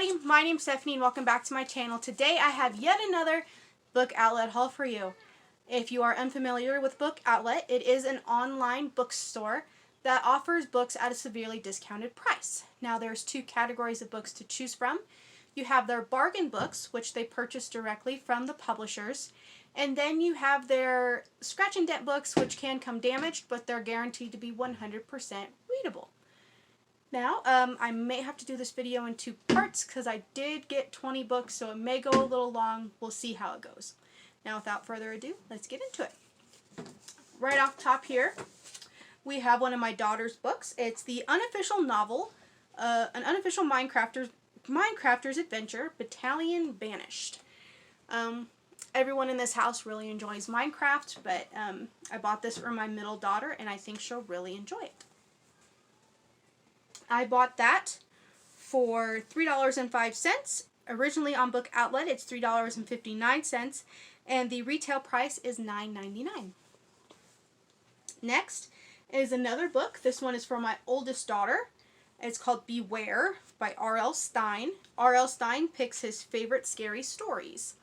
everybody, my name's Stephanie and welcome back to my channel. Today I have yet another book outlet haul for you. If you are unfamiliar with Book Outlet, it is an online bookstore that offers books at a severely discounted price. Now there's two categories of books to choose from. You have their bargain books, which they purchase directly from the publishers, and then you have their scratch and dent books, which can come damaged, but they're guaranteed to be 100% readable. Now, I may have to do this video in two parts because I did get 20 books, so it may go a little long. We'll see how it goes. Now, without further ado, let's get into it. Right off top here, we have one of my daughter's books. It's the unofficial novel, an unofficial Minecrafter's Adventure, Battalion Banished. Everyone in this house really enjoys Minecraft, but I bought this for my middle daughter, and I think she'll really enjoy it. I bought that for $3.05. Originally on Book Outlet, it's $3.59, and the retail price is $9.99. Next is another book. This one is for my oldest daughter. It's called Beware by R.L. Stine. R.L. Stine picks his favorite scary stories.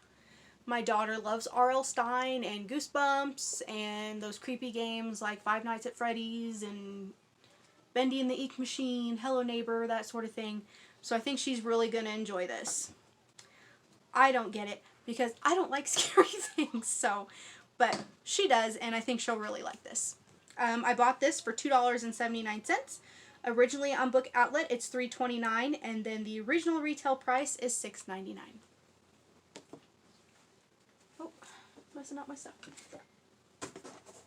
My daughter loves R.L. Stine and Goosebumps and those creepy games like Five Nights at Freddy's and Bendy and the Ink Machine, Hello Neighbor, that sort of thing. So I think she's really going to enjoy this. I don't get it because I don't like scary things, but she does, and I think she'll really like this. I bought this for $2.79. Originally on Book Outlet, it's $3.29, and then the original retail price is $6.99. Oh, messing up my stuff.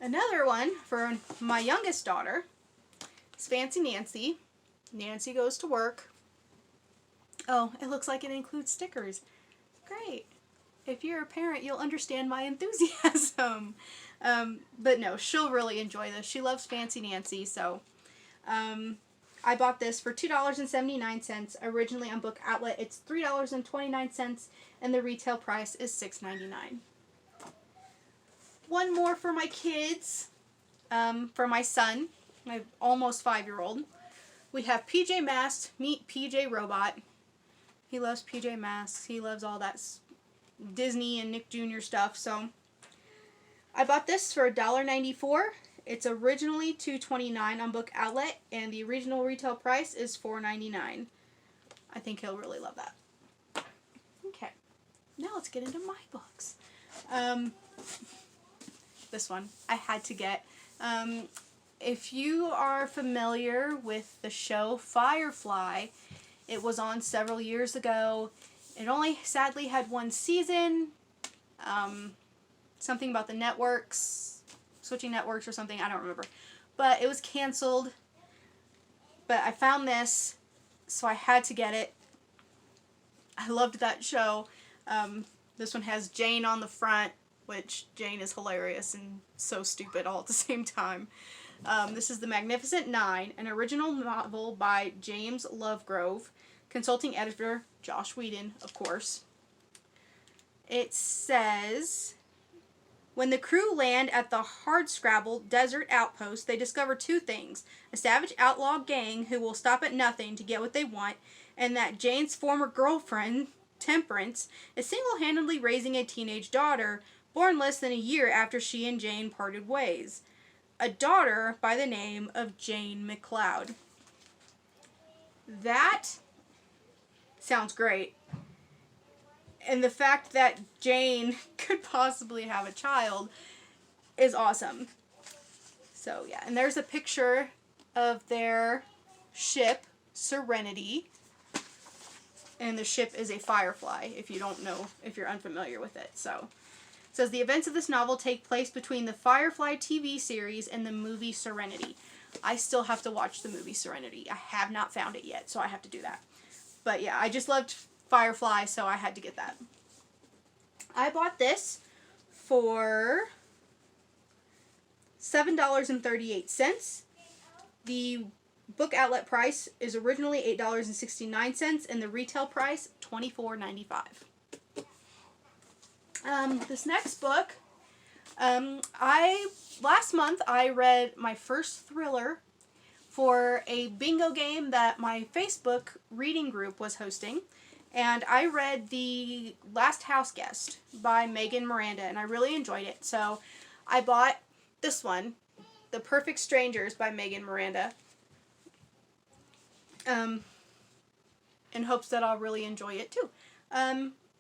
Another one for my youngest daughter. Fancy Nancy. Nancy Goes to Work. Oh, it looks like it includes stickers. Great. If you're a parent, you'll understand my enthusiasm. But no, she'll really enjoy this. She loves Fancy Nancy, so I bought this for $2.79. Originally on Book Outlet, it's $3.29, and the retail price is $6.99. One more for my kids, for my son. My almost 5-year-old. We have PJ Masks Meet PJ Robot. He loves PJ Masks. He loves all that Disney and Nick Jr. stuff. So I bought this for $1.94. It's originally $2.29 on Book Outlet, and the original retail price is $4.99. I think he'll really love that. Okay, now let's get into my books. This one I had to get. If you are familiar with the show Firefly, it was on several years ago. It only sadly had one season. Something about the networks, switching networks or something, I don't remember. But it was canceled. But I found this, so I had to get it. I loved that show. This one has Jane on the front, which Jane is hilarious and so stupid all at the same time. This is The Magnificent Nine, an original novel by James Lovegrove, consulting editor Josh Whedon, of course. It says, when the crew land at the Hardscrabble Desert Outpost, they discover two things: a savage outlaw gang who will stop at nothing to get what they want, and that Jane's former girlfriend, Temperance, is single-handedly raising a teenage daughter, born less than a year after she and Jane parted ways. A daughter by the name of Jane McLeod. That sounds great. And the fact that Jane could possibly have a child is awesome. So yeah, and there's a picture of their ship, Serenity. And the ship is a Firefly, if you don't know, if you're unfamiliar with it. So it says the events of this novel take place between the Firefly TV series and the movie Serenity. I still have to watch the movie Serenity. I have not found it yet, so I have to do that. But yeah, I just loved Firefly, so I had to get that. I bought this for $7.38. The Book Outlet price is originally $8.69, and the retail price $24.95. This next book, last month I read my first thriller for a bingo game that my Facebook reading group was hosting, And I read The Last House Guest by Megan Miranda, and I really enjoyed it. So I bought this one, The Perfect Strangers by Megan Miranda, in hopes that I'll really enjoy it too.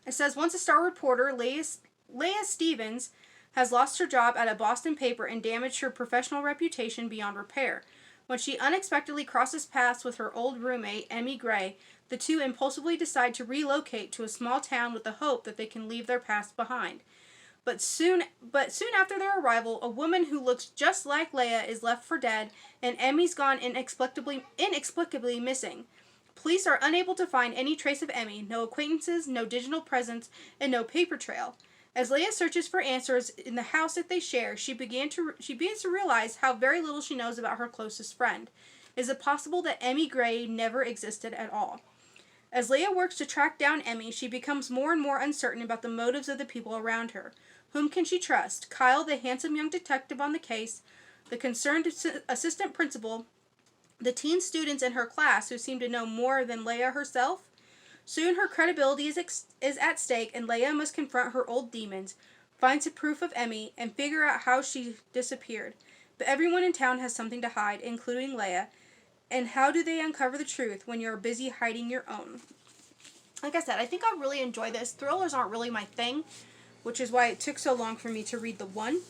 It says, once a star reporter, Leah Stevens has lost her job at a Boston paper and damaged her professional reputation beyond repair. When she unexpectedly crosses paths with her old roommate, Emmy Gray, the two impulsively decide to relocate to a small town with the hope that they can leave their past behind. But soon after their arrival, a woman who looks just like Leah is left for dead, and Emmy's gone inexplicably missing. Police are unable to find any trace of Emmy, no acquaintances, no digital presence, and no paper trail. As Leah searches for answers in the house that they share, she begins to realize how very little she knows about her closest friend. Is it possible that Emmy Gray never existed at all? As Leah works to track down Emmy, she becomes more and more uncertain about the motives of the people around her. Whom can she trust? Kyle, the handsome young detective on the case, the concerned assistant principal, the teen students in her class who seem to know more than Leah herself? Soon her credibility is at stake, and Leah must confront her old demons, find some proof of Emmy, and figure out how she disappeared. But everyone in town has something to hide, including Leah. And how do they uncover the truth when you're busy hiding your own? Like I said, I think I really enjoy this. Thrillers aren't really my thing, which is why it took so long for me to read the one.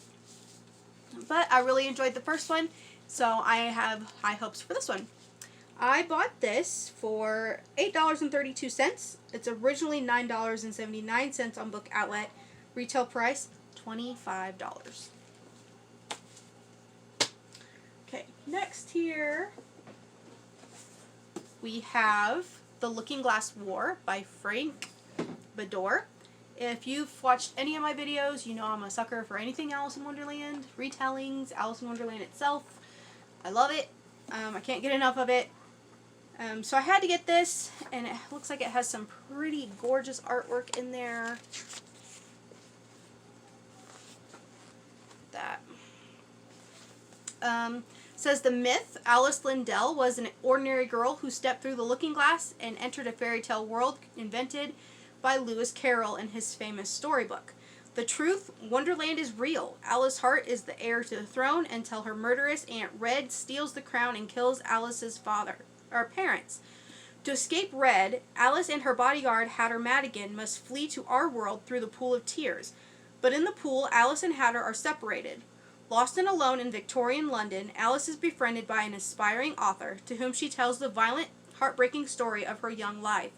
But I really enjoyed the first one, so I have high hopes for this one. I bought this for $8.32. It's originally $9.79 on Book Outlet. Retail price, $25. Okay, next here we have The Looking Glass War by Frank Bador. If you've watched any of my videos, you know I'm a sucker for anything Alice in Wonderland, retellings, Alice in Wonderland itself. I love it. I can't get enough of it. So I had to get this, and it looks like it has some pretty gorgeous artwork in there. Says the myth, Alice Lindell was an ordinary girl who stepped through the looking glass and entered a fairy tale world invented by Lewis Carroll in his famous storybook. The truth, Wonderland is real. Alice Hart is the heir to the throne until her murderous Aunt Red steals the crown and kills Alice's parents. To escape Red, Alice and her bodyguard Hatter Madigan must flee to our world through the Pool of Tears. But in the pool, Alice and Hatter are separated. Lost and alone in Victorian London, Alice is befriended by an aspiring author to whom she tells the violent, heartbreaking story of her young life.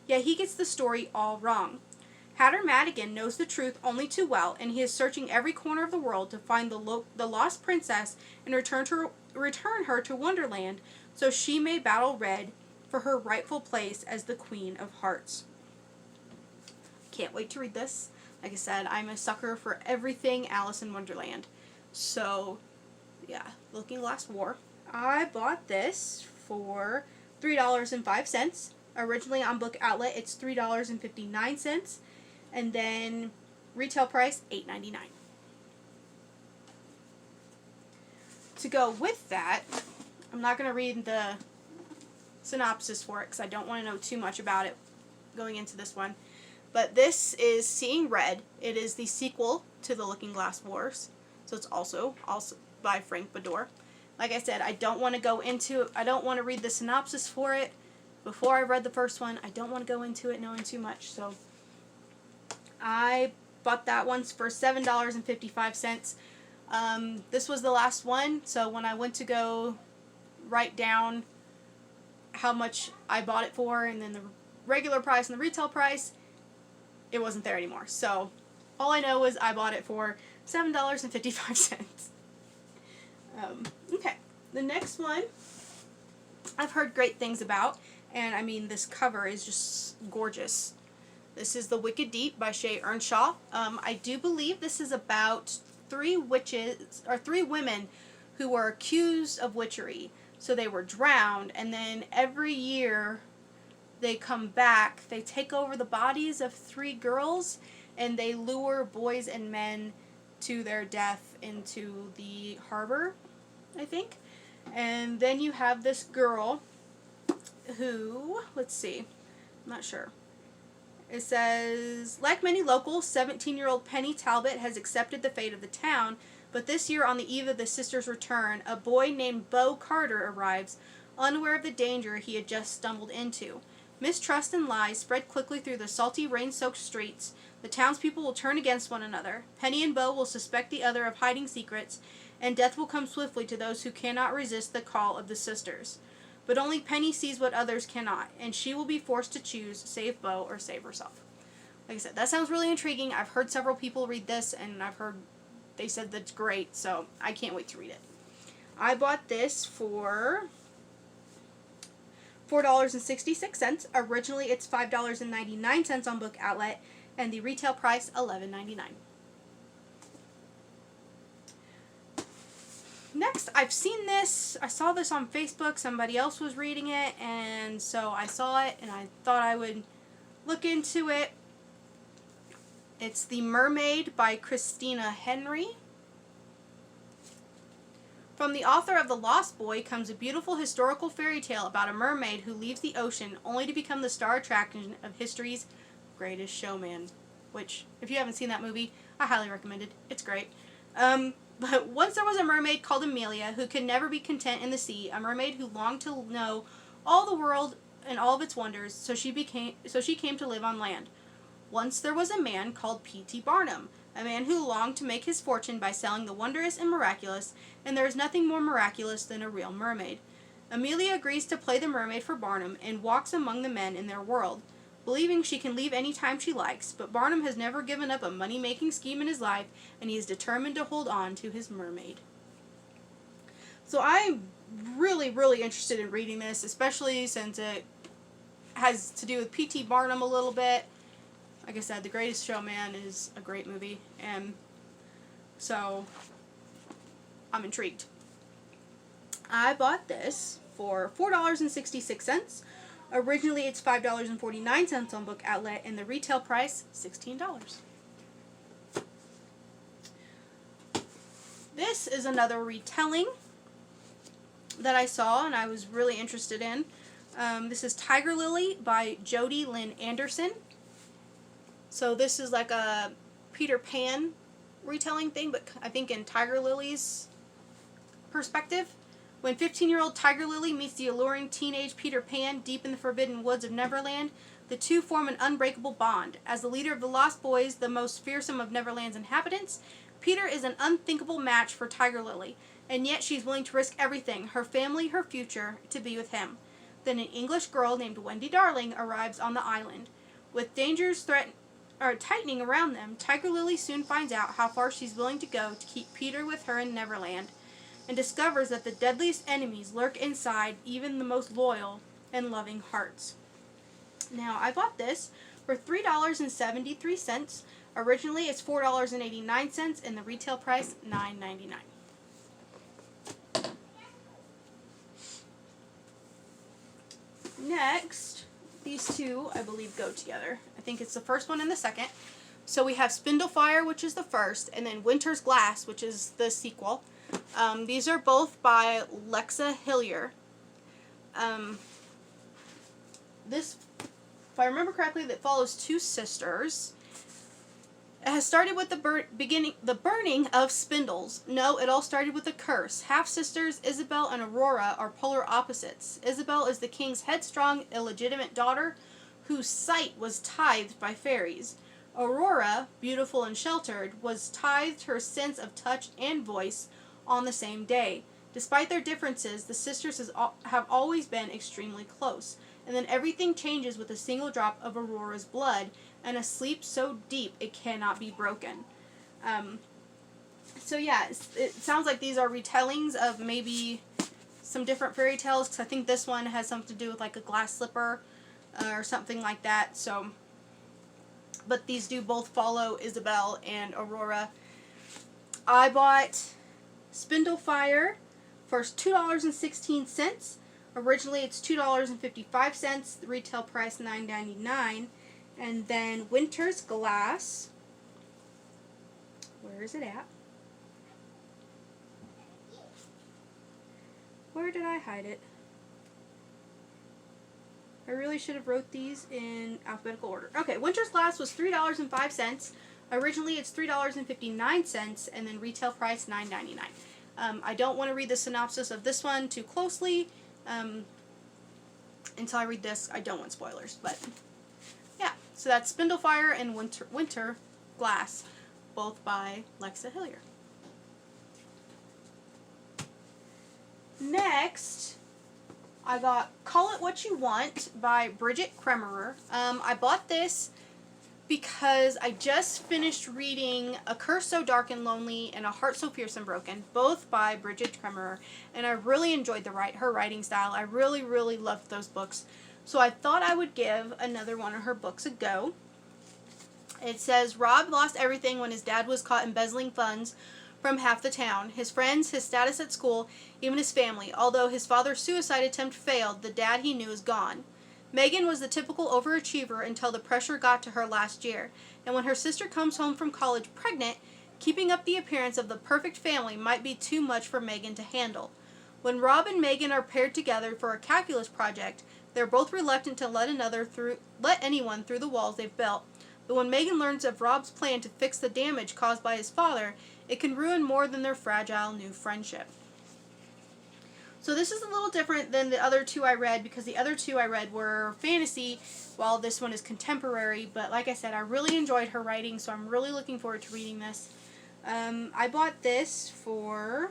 Yet he gets the story all wrong. Hatter Madigan knows the truth only too well, and he is searching every corner of the world to find the lost princess and return her to Wonderland so she may battle Red for her rightful place as the Queen of Hearts. Can't wait to read this. Like I said, I'm a sucker for everything Alice in Wonderland. So, yeah, Looking Glass War. I bought this for $3.05. Originally on Book Outlet, it's $3.59. And then retail price, $8.99. To go with that, I'm not going to read the synopsis for it because I don't want to know too much about it going into this one. But this is Seeing Red. It is the sequel to The Looking Glass Wars. So it's also by Frank Bador. Like I said, I don't want to read the synopsis for it before I read the first one. I don't want to go into it knowing too much. So I bought that one for $7.55. This was the last one, so when I went to go write down how much I bought it for and then the regular price and the retail price, it wasn't there anymore. So all I know is I bought it for $7.55. Okay, the next one I've heard great things about, and I mean this cover is just gorgeous. This is The Wicked Deep by Shay Earnshaw. I do believe this is about three women who were accused of witchery. So they were drowned, and then every year they come back. They take over the bodies of three girls, and they lure boys and men to their death into the harbor, I think. And then you have this girl who, let's see, I'm not sure. It says, like many locals, 17-year-old Penny Talbot has accepted the fate of the town, but this year on the eve of the sisters' return, a boy named Beau Carter arrives, unaware of the danger he had just stumbled into. Mistrust and lies spread quickly through the salty, rain-soaked streets. The townspeople will turn against one another. Penny and Beau will suspect the other of hiding secrets, and death will come swiftly to those who cannot resist the call of the sisters. But only Penny sees what others cannot, and she will be forced to choose save Beau or save herself. Like I said, that sounds really intriguing. I've heard several people read this, and I've heard they said that's great, so I can't wait to read it. I bought this for $4.66. Originally, it's $5.99 on Book Outlet, and the retail price $11.99. Next, I've seen this. I saw this on Facebook. Somebody else was reading it, and so I saw it, and I thought I would look into it. It's The Mermaid by Christina Henry. From the author of The Lost Boy comes a beautiful historical fairy tale about a mermaid who leaves the ocean only to become the star attraction of history's greatest showman. Which, if you haven't seen that movie, I highly recommend it. It's great. But once there was a mermaid called Amelia who could never be content in the sea, a mermaid who longed to know all the world and all of its wonders, so she came to live on land. Once there was a man called P.T. Barnum, a man who longed to make his fortune by selling the wondrous and miraculous, and there is nothing more miraculous than a real mermaid. Amelia agrees to play the mermaid for Barnum and walks among the men in their world, believing she can leave any time she likes, but Barnum has never given up a money-making scheme in his life, and he is determined to hold on to his mermaid. So I'm really, really interested in reading this, especially since it has to do with P.T. Barnum a little bit. Like I said, The Greatest Showman is a great movie, and so I'm intrigued. I bought this for $4.66. Originally, it's $5.49 on Book Outlet, and the retail price, $16. This is another retelling that I saw and I was really interested in. This is Tiger Lily by Jodi Lynn Anderson. So this is like a Peter Pan retelling thing, but I think in Tiger Lily's perspective. When 15-year-old Tiger Lily meets the alluring teenage Peter Pan deep in the forbidden woods of Neverland, the two form an unbreakable bond. As the leader of the Lost Boys, the most fearsome of Neverland's inhabitants, Peter is an unthinkable match for Tiger Lily, and yet she's willing to risk everything, her family, her future, to be with him. Then an English girl named Wendy Darling arrives on the island. With dangers tightening around them, Tiger Lily soon finds out how far she's willing to go to keep Peter with her in Neverland, and discovers that the deadliest enemies lurk inside even the most loyal and loving hearts. Now, I bought this for $3.73. Originally, it's $4.89, and the retail price, $9.99. Next, these two, I believe, go together. I think it's the first one and the second. So we have Spindle, which is the first, and then Winter's Glass, which is the sequel. These are both by Lexa Hillier. This, if I remember correctly, that follows two sisters. It has started with the burning of spindles. No, it all started with a curse. Half-sisters Isabel and Aurora are polar opposites. Isabel is the king's headstrong, illegitimate daughter, whose sight was tithed by fairies. Aurora, beautiful and sheltered, was tithed her sense of touch and voice on the same day. Despite their differences, the sisters have always been extremely close, and then everything changes with a single drop of Aurora's blood, and a sleep so deep it cannot be broken. So yeah, it sounds like these are retellings of maybe some different fairy tales, because I think this one has something to do with like a glass slipper or something like that. So, but these do both follow Isabel and Aurora. I bought Spindle for $2.16. Originally, it's $2.55. The retail price $9.99. And then Winter's Glass. Where is it at? Where did I hide it? I really should have wrote these in alphabetical order. Okay, Winter's Last was $3.05. Originally, it's $3.59, and then retail price $9.99. I don't want to read the synopsis of this one too closely. Until I read this, I don't want spoilers, but yeah. So that's Spindle Fire and Winter Glass, both by Lexa Hillier. Next, I got Call It What You Want by Bridget Kremerer. I bought this because I just finished reading A Curse So Dark and Lonely and A Heart So Fierce and Broken, both by Bridget Kremerer, and I really enjoyed her writing style. I really, really loved those books. So I thought I would give another one of her books a go. It says, Rob lost everything when his dad was caught embezzling funds from half the town. His friends, his status at school, even his family. Although his father's suicide attempt failed, the dad he knew is gone. Megan was the typical overachiever until the pressure got to her last year. And when her sister comes home from college pregnant, keeping up the appearance of the perfect family might be too much for Megan to handle. When Rob and Megan are paired together for a calculus project, they're both reluctant to let anyone through the walls they've built. But when Megan learns of Rob's plan to fix the damage caused by his father, it can ruin more than their fragile new friendship. So this is a little different than the other two I read, because the other two I read were fantasy, while this one is contemporary. But like I said, I really enjoyed her writing, so I'm really looking forward to reading this. I bought this for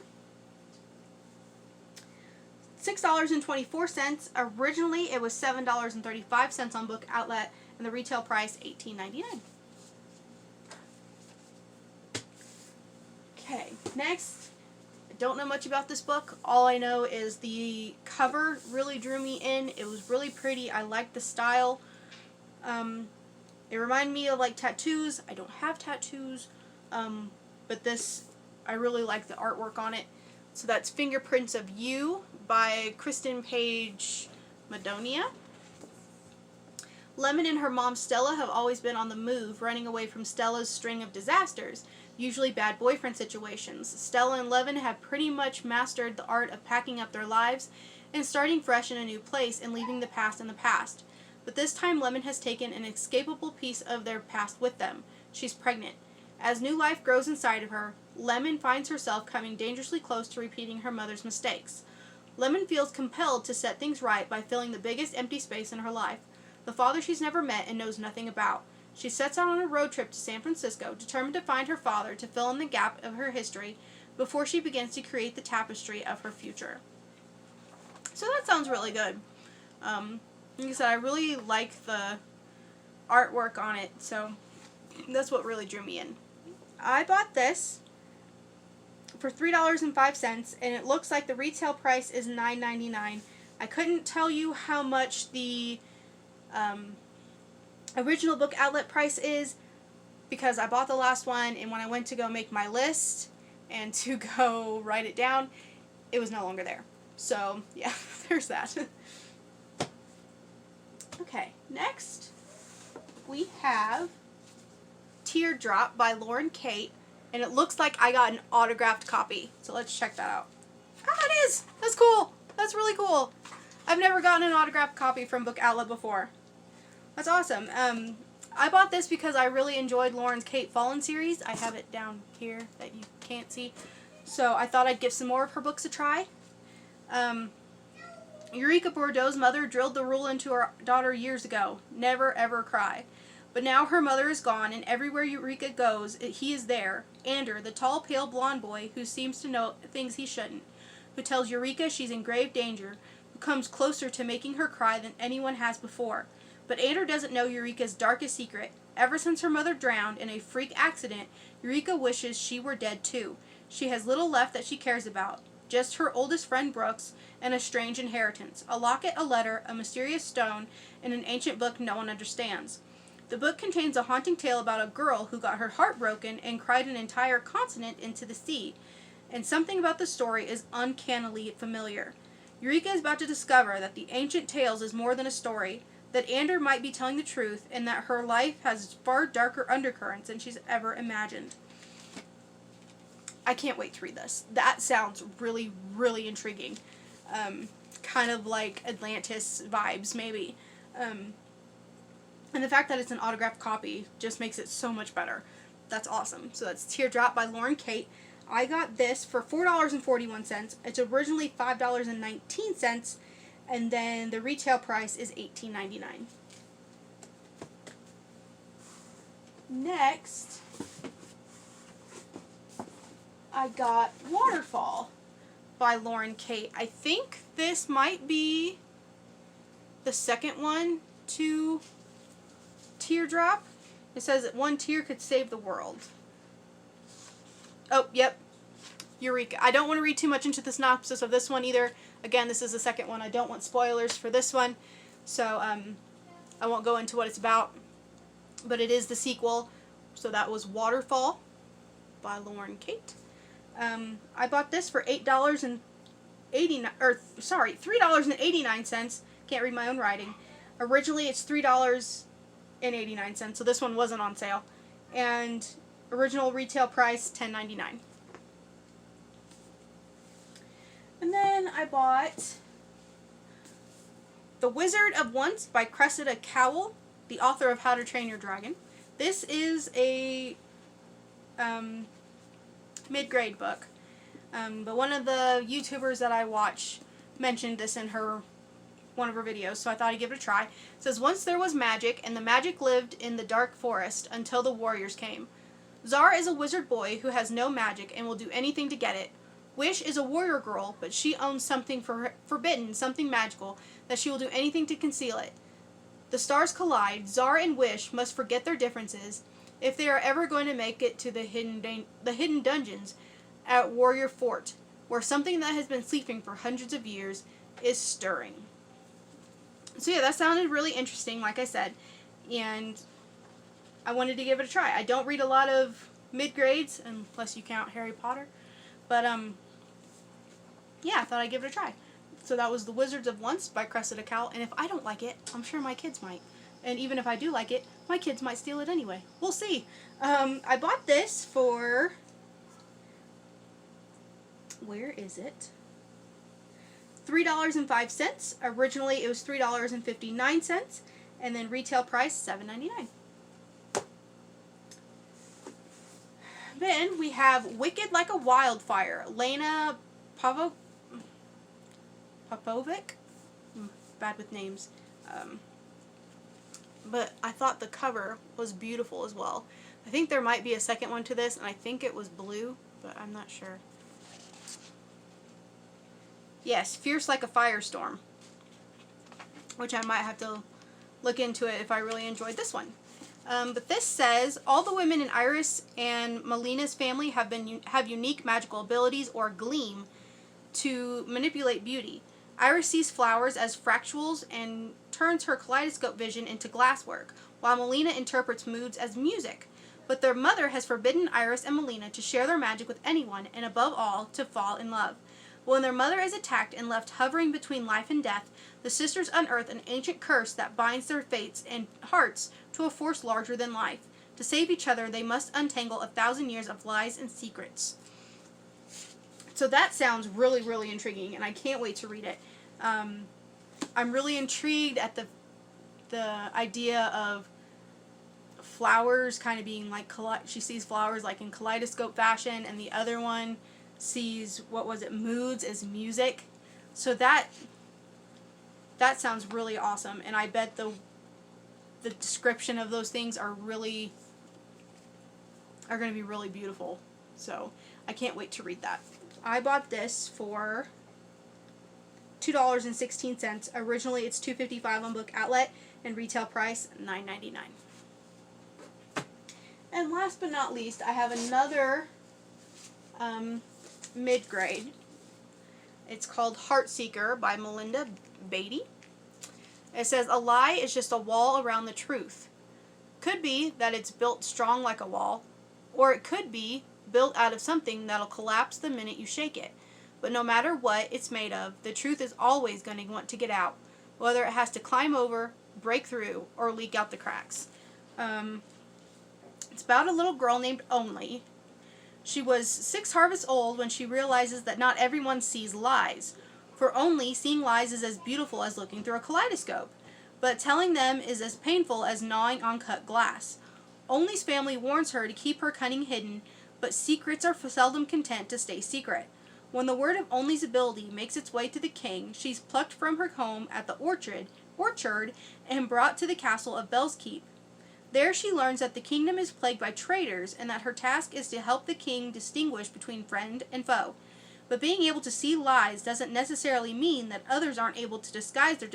$6.24. Originally, it was $7.35 on Book Outlet, and the retail price $18.99. Okay, next, I don't know much about this book. All I know is the cover really drew me in. It was really pretty. I liked the style. It reminded me of like tattoos. I don't have tattoos, but this, I really like the artwork on it. So that's Fingerprints of You by Kristen Page Madonia. Lemon and her mom Stella have always been on the move, running away from Stella's string of disasters, usually bad boyfriend situations. Stella and Lemon have pretty much mastered the art of packing up their lives and starting fresh in a new place and leaving the past in the past. But this time Lemon has taken an inescapable piece of their past with them. She's pregnant. As new life grows inside of her, Lemon finds herself coming dangerously close to repeating her mother's mistakes. Lemon feels compelled to set things right by filling the biggest empty space in her life, the father she's never met and knows nothing about. She sets out on a road trip to San Francisco, determined to find her father to fill in the gap of her history before she begins to create the tapestry of her future. So that sounds really good. Like I said, I really like the artwork on it, so that's what really drew me in. I bought this for $3.05, and it looks like the retail price is $9.99. I couldn't tell you how much the original Book Outlet price is, because I bought the last one, and when I went to go make my list and to go write it down, it was no longer there. So yeah, there's that. Okay, next we have Teardrop by Lauren Kate, and it looks like I got an autographed copy. So let's check that out. Ah, it is! That's cool! That's really cool! I've never gotten an autographed copy from Book Outlet before. That's awesome. I bought this because I really enjoyed Lauren Kate Fallen series. I have it down here that you can't see. So I thought I'd give some more of her books a try. Eureka Bordeaux's mother drilled the rule into her daughter years ago: never ever cry. But now her mother is gone, and everywhere Eureka goes, he is there. Ander, the tall, pale, blonde boy who seems to know things he shouldn't, who tells Eureka she's in grave danger, who comes closer to making her cry than anyone has before. But Ander doesn't know Eureka's darkest secret. Ever since her mother drowned in a freak accident, Eureka wishes she were dead too. She has little left that she cares about. Just her oldest friend Brooks, and a strange inheritance. A locket, a letter, a mysterious stone, and an ancient book no one understands. The book contains a haunting tale about a girl who got her heart broken and cried an entire continent into the sea. And something about the story is uncannily familiar. Eureka is about to discover that the ancient tales is more than a story, that Ander might be telling the truth, and that her life has far darker undercurrents than she's ever imagined. I can't wait to read this. That sounds really, really intriguing. Kind of like Atlantis vibes, maybe. And the fact that it's an autographed copy just makes it so much better. That's awesome. So that's Teardrop by Lauren Kate. I got this for $4.41. It's originally $5.19, and then the retail price is $18.99. Next, I got Waterfall by Lauren Kate. I think this might be the second one to Teardrop. It says that one tear could save the world. Oh, yep. Eureka. I don't want to read too much into the synopsis of this one either. Again, this is the second one. I don't want spoilers for this one. So, I won't go into what it's about. But it is the sequel. So that was Waterfall by Lauren Kate. I bought this for $3.89. Can't read my own writing. Originally, it's $3.89. So this one wasn't on sale. And original retail price, $10.99. And then I bought The Wizard of Once by Cressida Cowell, the author of How to Train Your Dragon. This is a mid-grade book. But one of the YouTubers that I watch mentioned this in one of her videos, so I thought I'd give it a try. It says, once there was magic, and the magic lived in the dark forest until the warriors came. Zara is a wizard boy who has no magic and will do anything to get it. Wish is a warrior girl, but she owns something forbidden, something magical, that she will do anything to conceal it. The stars collide. Zara and Wish must forget their differences if they are ever going to make it to the hidden dungeons at Warrior Fort, where something that has been sleeping for hundreds of years is stirring. So yeah, that sounded really interesting, like I said, and I wanted to give it a try. I don't read a lot of mid-grades, unless you count Harry Potter, but yeah, I thought I'd give it a try. So that was The Wizards of Once by Cressida Cowell, and if I don't like it, I'm sure my kids might. And even if I do like it, my kids might steal it anyway. We'll see. I bought this for... where is it? $3.05. Originally, it was $3.59, and then retail price $7.99. Then we have Wicked Like a Wildfire, Lena Popovic. Bad with names. But I thought the cover was beautiful as well. I think there might be a second one to this, and I think it was blue, but I'm not sure. Yes, Fierce Like a Firestorm, which I might have to look into it if I really enjoyed this one. But this says, all the women in Iris and Melina's family have unique magical abilities or gleam to manipulate beauty. Iris sees flowers as fractals and turns her kaleidoscope vision into glasswork, while Melina interprets moods as music. But their mother has forbidden Iris and Melina to share their magic with anyone, and above all, to fall in love. When their mother is attacked and left hovering between life and death, the sisters unearth an ancient curse that binds their fates and hearts to a force larger than life. To save each other, they must untangle 1,000 years of lies and secrets. So that sounds really, really intriguing, and I can't wait to read it. I'm really intrigued at the idea of flowers kind of being like, she sees flowers like in kaleidoscope fashion, and the other one sees, moods as music. So that sounds really awesome, and I bet the description of those things are going to be really beautiful. So I can't wait to read that. I bought this for $2.16. Originally it's $2.55 on Book Outlet, and retail price $9.99. And last but not least, I have another mid-grade. It's called Heartseeker by Melinda Beatty. It says, a lie is just a wall around the truth. Could be that it's built strong like a wall, or it could be built out of something that'll collapse the minute you shake it. But no matter what it's made of, the truth is always going to want to get out, whether it has to climb over, break through, or leak out the cracks. It's about a little girl named Only. She was 6 harvests old when she realizes that not everyone sees lies. For Only, seeing lies is as beautiful as looking through a kaleidoscope. but telling them is as painful as gnawing on cut glass. Only's family warns her to keep her cunning hidden, but secrets are seldom content to stay secret. When the word of Only's ability makes its way to the king, she's plucked from her home at the orchard and brought to the castle of Bell's Keep. There she learns that the kingdom is plagued by traitors and that her task is to help the king distinguish between friend and foe. But being able to see lies doesn't necessarily mean that others aren't able to disguise their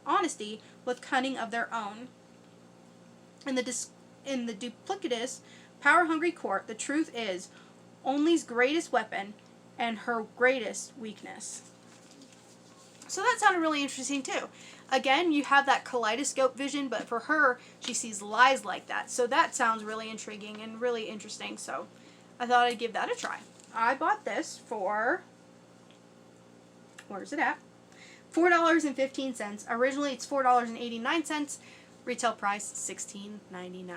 honesty with cunning of their own. In the duplicitous, power-hungry court, the truth is Only's greatest weapon and her greatest weakness. So that sounded really interesting too. Again, you have that kaleidoscope vision, but for her, she sees lies like that. So that sounds really intriguing and really interesting. So I thought I'd give that a try. I bought this for, where's it at? $4.15. Originally it's $4.89. Retail price $16.99.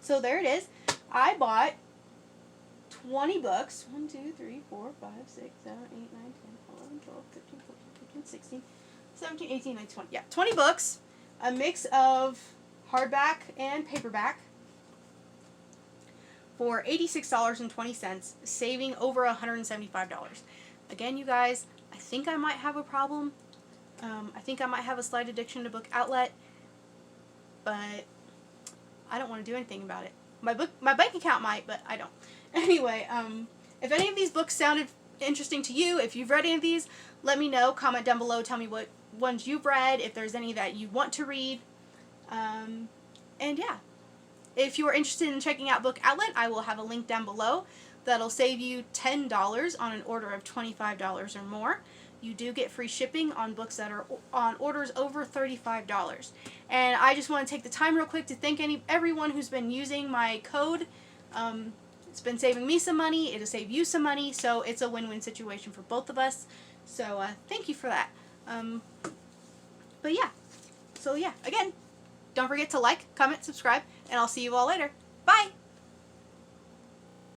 So there it is. I bought 20 books. 1, 2, 3, 4, 5, 6, 7, 8, 9, 10, 11, 12, 13, 14, 15, 16, 17, 18, 19, 20. Yeah, 20 books. A mix of hardback and paperback for $86.20, saving over $175. Again, you guys, I think I might have a problem. I think I might have a slight addiction to Book Outlet, but I don't want to do anything about it. My bank account might, but I don't. Anyway, if any of these books sounded interesting to you, if you've read any of these, let me know. Comment down below. Tell me what ones you've read, if there's any that you want to read. And yeah, if you are interested in checking out Book Outlet, I will have a link down below that'll save you $10 on an order of $25 or more. You do get free shipping on books that are on orders over $35. And I just want to take the time real quick to thank everyone who's been using my code. It's been saving me some money. It'll save you some money. So it's a win-win situation for both of us. So thank you for that. But yeah. So yeah, again, don't forget to like, comment, subscribe, and I'll see you all later. Bye!